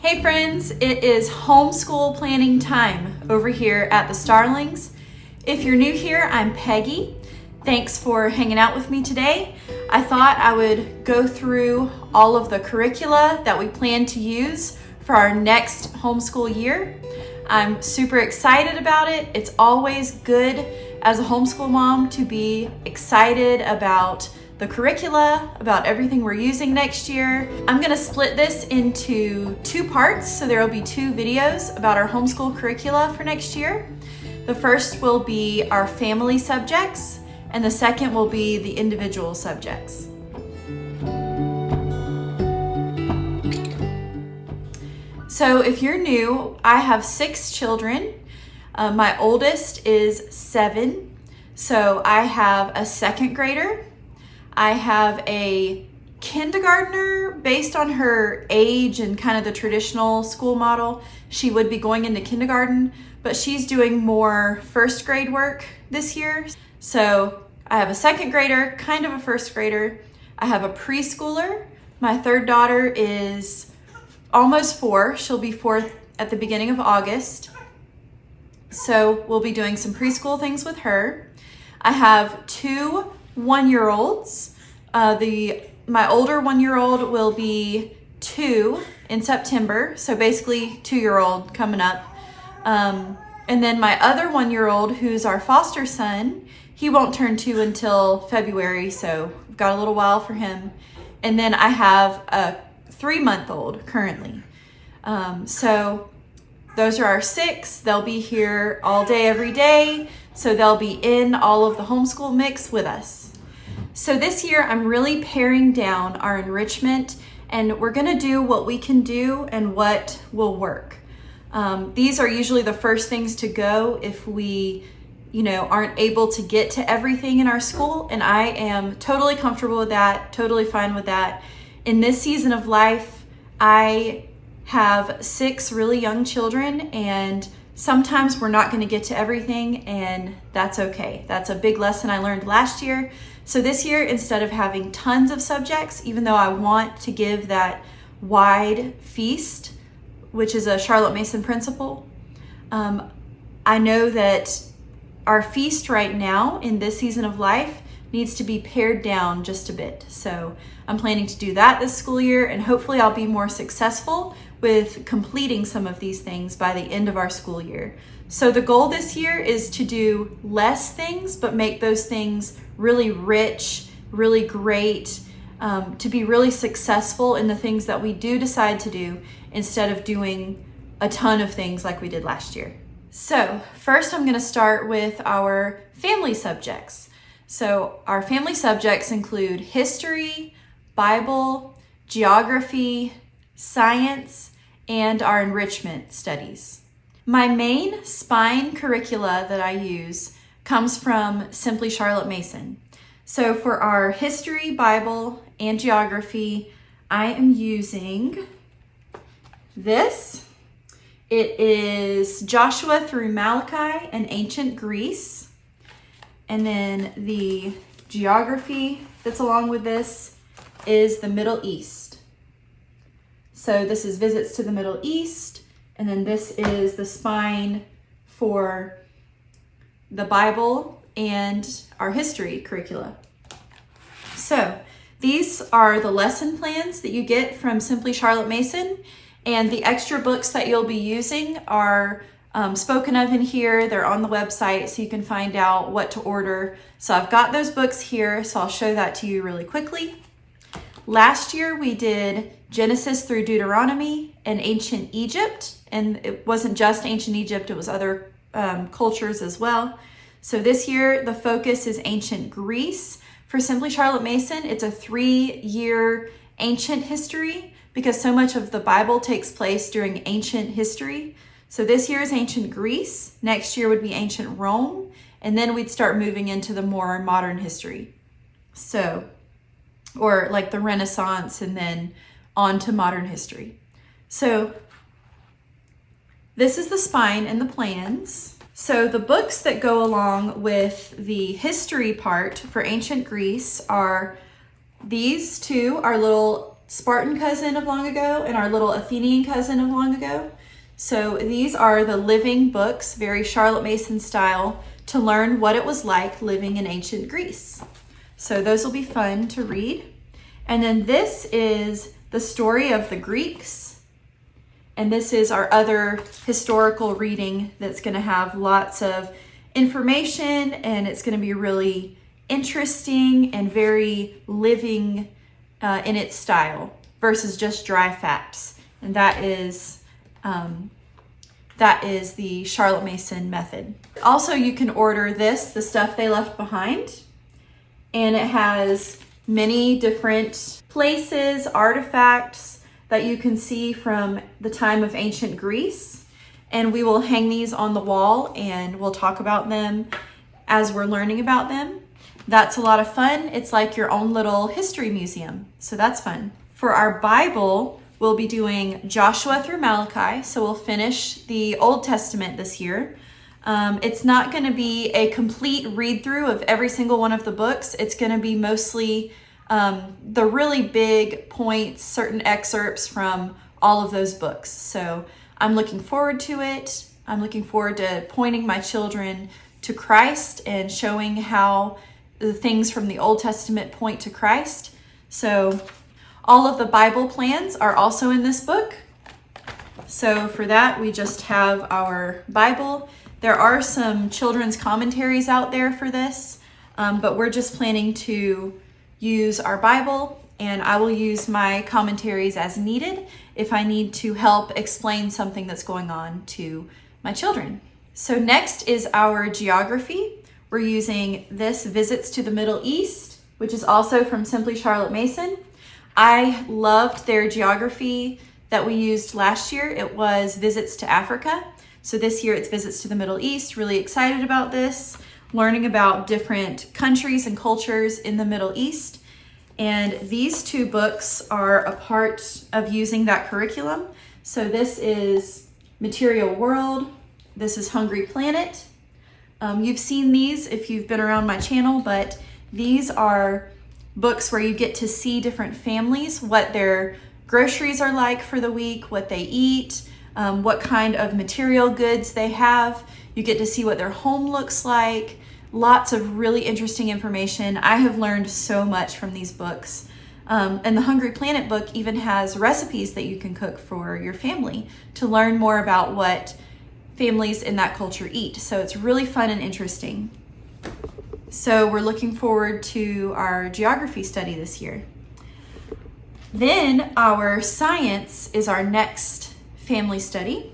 Hey friends, it is homeschool planning time over here at the Starlings. If you're new here, I'm Peggy. Thanks for hanging out with me today. I thought I would go through all of the curricula that we plan to use for our next homeschool year. I'm super excited about it. It's always good as a homeschool mom to be excited about the curricula, about everything we're using next year. I'm gonna split this into two parts, so there will be two videos about our homeschool curricula for next year. The first will be our family subjects, and the second will be the individual subjects. So if you're new, I have 6 children. My oldest is 7. So I have a second grader. I have a kindergartner. Based on her age and kind of the traditional school model, she would be going into kindergarten, but she's doing more first grade work this year. So I have a second grader, kind of a first grader. I have a preschooler. My third daughter is almost 4. She'll be 4 at the beginning of August. So we'll be doing some preschool things with her. I have 2 1-year-olds. My older 1-year-old will be 2 in September, so basically 2-year-old coming up. And then my other 1-year-old, who's our foster son, he won't turn 2 until February, so we've got a little while for him. And then I have a 3-month-old currently. So those are our 6. They'll be here all day, every day. So they'll be in all of the homeschool mix with us. So this year I'm really paring down our enrichment, and we're gonna do what we can do and what will work. These are usually the first things to go if we aren't able to get to everything in our school, and I am totally comfortable with that, totally fine with that. In this season of life, I have 6 really young children, and sometimes we're not going to get to everything, and that's okay. That's a big lesson I learned last year. So this year, instead of having tons of subjects, even though I want to give that wide feast, which is a Charlotte Mason principle, I know that our feast right now in this season of life needs to be pared down just a bit. So I'm planning to do that this school year, and hopefully I'll be more successful with completing some of these things by the end of our school year. So the goal this year is to do less things, but make those things really rich, really great, to be really successful in the things that we do decide to do instead of doing a ton of things like we did last year. So first I'm gonna start with our family subjects. So our family subjects include history, Bible, geography, science, and our enrichment studies. My main spine curricula that I use comes from Simply Charlotte Mason. So for our history, Bible, and geography, I am using this. It is Joshua through Malachi and ancient Greece. And then the geography that's along with this is the Middle East. So this is Visits to the Middle East, and then this is the spine for the Bible and our history curricula. So these are the lesson plans that you get from Simply Charlotte Mason, and the extra books that you'll be using are spoken of in here. They're on the website, so you can find out what to order. So I've got those books here, so I'll show that to you really quickly. Last year we did Genesis through Deuteronomy and ancient Egypt, and it wasn't just ancient Egypt, it was other cultures as well. So this year the focus is ancient Greece. For Simply Charlotte Mason, it's a 3-year ancient history because so much of the Bible takes place during ancient history. So this year is ancient Greece, next year would be ancient Rome, and then we'd start moving into the more modern history. So, or like the Renaissance and then on to modern history. So this is the spine and the plans. So the books that go along with the history part for ancient Greece are these 2 are little Spartan cousin of long ago and our little Athenian cousin of long ago. So these are the living books, very Charlotte Mason style, to learn what it was like living in ancient Greece. So those will be fun to read. And then this is the story of the Greeks. And this is our other historical reading that's going to have lots of information, and it's going to be really interesting and very living in its style versus just dry facts. And that is the Charlotte Mason method. Also, you can order this, The Stuff They Left Behind, and it has many different places, artifacts that you can see from the time of ancient Greece. And we will hang these on the wall and we'll talk about them as we're learning about them. That's a lot of fun. It's like your own little history museum. So that's fun. For our Bible, we'll be doing Joshua through Malachi. So we'll finish the Old Testament this year. It's not going to be a complete read through of every single one of the books. It's going to be mostly the really big points, certain excerpts from all of those books. So I'm looking forward to it. I'm looking forward to pointing my children to Christ and showing how the things from the Old Testament point to Christ. So all of the Bible plans are also in this book. So for that, we just have our Bible. There are some children's commentaries out there for this, but we're just planning to use our Bible, and I will use my commentaries as needed if I need to help explain something that's going on to my children. So next is our geography. We're using this Visits to the Middle East, which is also from Simply Charlotte Mason. I loved their geography that we used last year. It was Visits to Africa. So this year it's Visits to the Middle East. Really excited about this, learning about different countries and cultures in the Middle East. And these two books are a part of using that curriculum. So this is Material World. This is Hungry Planet. You've seen these if you've been around my channel, but these are books where you get to see different families, what their groceries are like for the week, what they eat, what kind of material goods they have. You get to see what their home looks like. Lots of really interesting information. I have learned so much from these books. And the Hungry Planet book even has recipes that you can cook for your family to learn more about what families in that culture eat. So it's really fun and interesting. So we're looking forward to our geography study this year. Then our science is our next family study.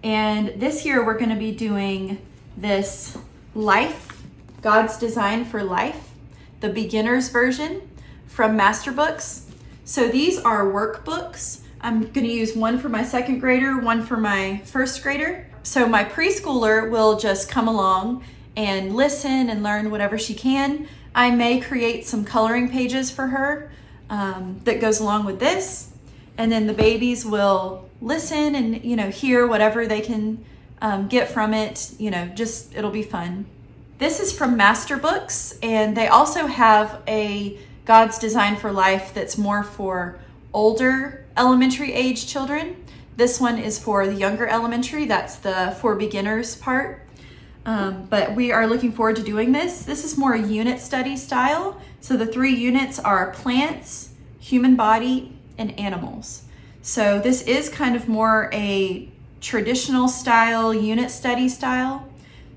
And this year we're going to be doing this Life, God's Design for Life, the beginner's version from Master Books. So these are workbooks. I'm going to use one for my second grader, one for my first grader. So my preschooler will just come along and listen and learn whatever she can. I may create some coloring pages for her that goes along with this. And then the babies will listen and, hear whatever they can get from it. It'll be fun. This is from Master Books, and they also have a God's Design for Life that's more for older elementary age children. This one is for the younger elementary. That's the for beginners part. But we are looking forward to doing this. This is more a unit study style. So the 3 units are plants, human body, and animals. So this is kind of more a traditional style, unit study style.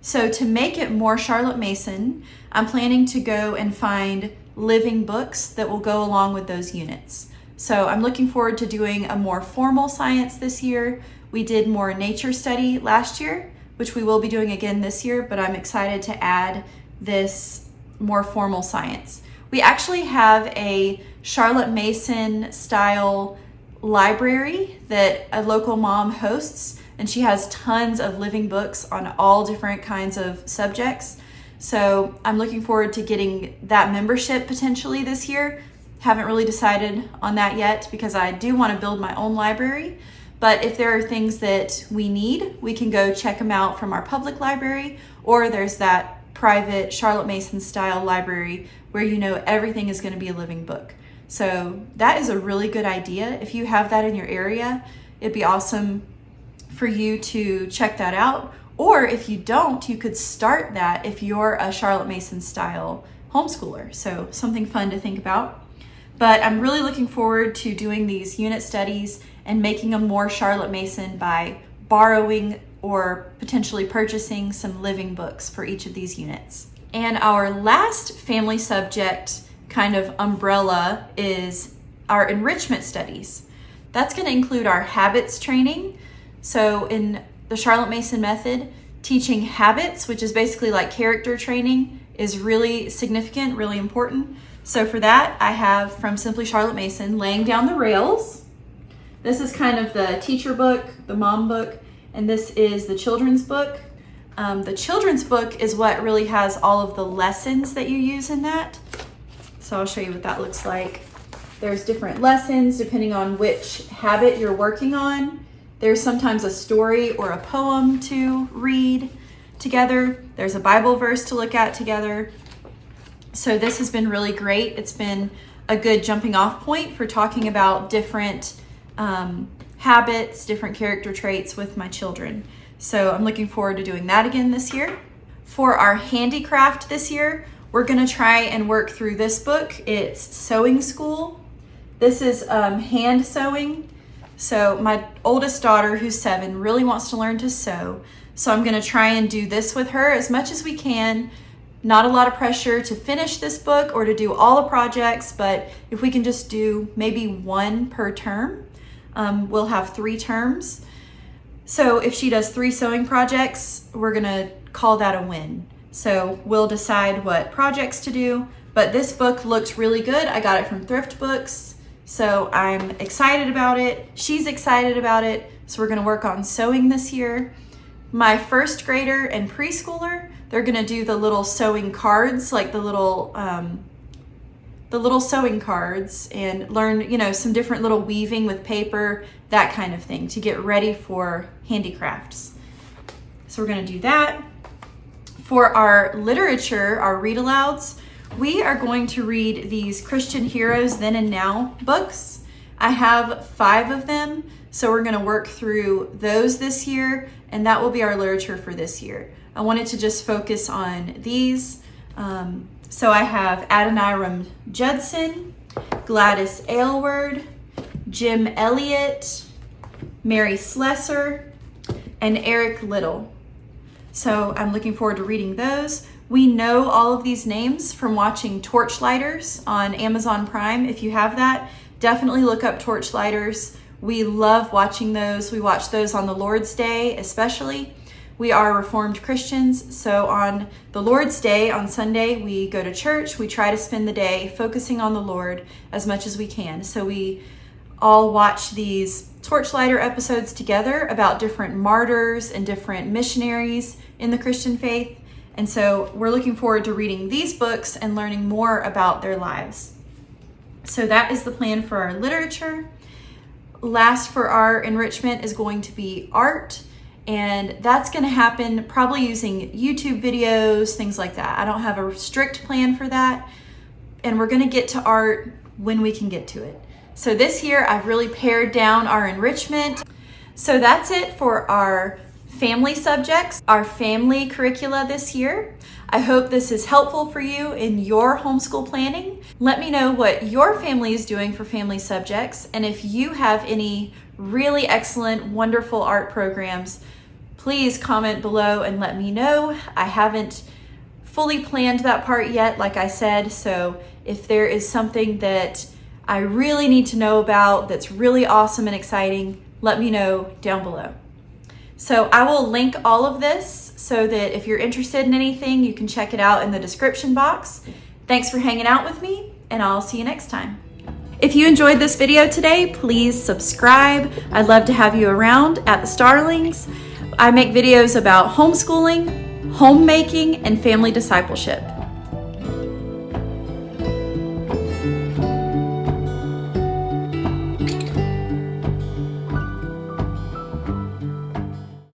So to make it more Charlotte Mason, I'm planning to go and find living books that will go along with those units. So I'm looking forward to doing a more formal science this year. We did more nature study last year, which we will be doing again this year, but I'm excited to add this more formal science. We actually have a Charlotte Mason style library that a local mom hosts, and she has tons of living books on all different kinds of subjects. So I'm looking forward to getting that membership potentially this year. Haven't really decided on that yet because I do want to build my own library. But if there are things that we need, we can go check them out from our public library, or there's that private Charlotte Mason style library where everything is going to be a living book. So that is a really good idea. If you have that in your area, it'd be awesome for you to check that out. Or if you don't, you could start that if you're a Charlotte Mason style homeschooler. So something fun to think about. But I'm really looking forward to doing these unit studies and making them more Charlotte Mason by borrowing or potentially purchasing some living books for each of these units. And our last family subject kind of umbrella is our enrichment studies. That's going to include our habits training. So in the Charlotte Mason method, teaching habits, which is basically like character training, is really significant, really important. So for that, I have from Simply Charlotte Mason, Laying Down the Rails. This is kind of the teacher book, the mom book, and this is the children's book. The children's book is what really has all of the lessons that you use in that. So I'll show you what that looks like. There's different lessons depending on which habit you're working on. There's sometimes a story or a poem to read together. There's a Bible verse to look at together. So this has been really great. It's been a good jumping off point for talking about different habits, different character traits with my children. So I'm looking forward to doing that again this year. For our handicraft this year, we're gonna try and work through this book. It's Sewing School. This is hand sewing. So my oldest daughter, who's 7, really wants to learn to sew. So I'm gonna try and do this with her as much as we can. Not a lot of pressure to finish this book or to do all the projects, but if we can just do maybe 1 per term, we'll have 3 terms. So if she does 3 sewing projects, we're gonna call that a win. So we'll decide what projects to do, but this book looked really good. I got it from Thrift Books, so I'm excited about it. She's excited about it, so we're gonna work on sewing this year. My first grader and preschooler, they're gonna do the little sewing cards, like the little sewing cards, and learn, some different little weaving with paper, that kind of thing, to get ready for handicrafts. So we're gonna do that. For our literature, our read-alouds, we are going to read these Christian Heroes Then and Now books. I have 5 of them, so we're gonna work through those this year, and that will be our literature for this year. I wanted to just focus on these. So I have Adoniram Judson, Gladys Aylward, Jim Elliott, Mary Slessor, and Eric Little. So I'm looking forward to reading those. We know all of these names from watching Torchlighters on Amazon Prime. If you have that, definitely look up Torchlighters. We love watching those. We watch those on the Lord's Day especially. We are Reformed Christians, so on the Lord's Day, on Sunday, we go to church. We try to spend the day focusing on the Lord as much as we can. So we all watch these Torchlighter episodes together about different martyrs and different missionaries in the Christian faith. And so we're looking forward to reading these books and learning more about their lives. So that is the plan for our literature. Last for our enrichment is going to be art. And that's going to happen probably using YouTube videos, things like that. I don't have a strict plan for that. And we're going to get to art when we can get to it. So this year I've really pared down our enrichment. So that's it for our family subjects, our family curricula this year. I hope this is helpful for you in your homeschool planning. Let me know what your family is doing for family subjects, and if you have any really excellent, wonderful art programs, please comment below and let me know. I haven't fully planned that part yet, like I said, so if there is something that I really need to know about that's really awesome and exciting, let me know down below. So I will link all of this so that if you're interested in anything, you can check it out in the description box. Thanks for hanging out with me, and I'll see you next time. If you enjoyed this video today, please subscribe. I'd love to have you around at the Starlings. I make videos about homeschooling, homemaking, and family discipleship.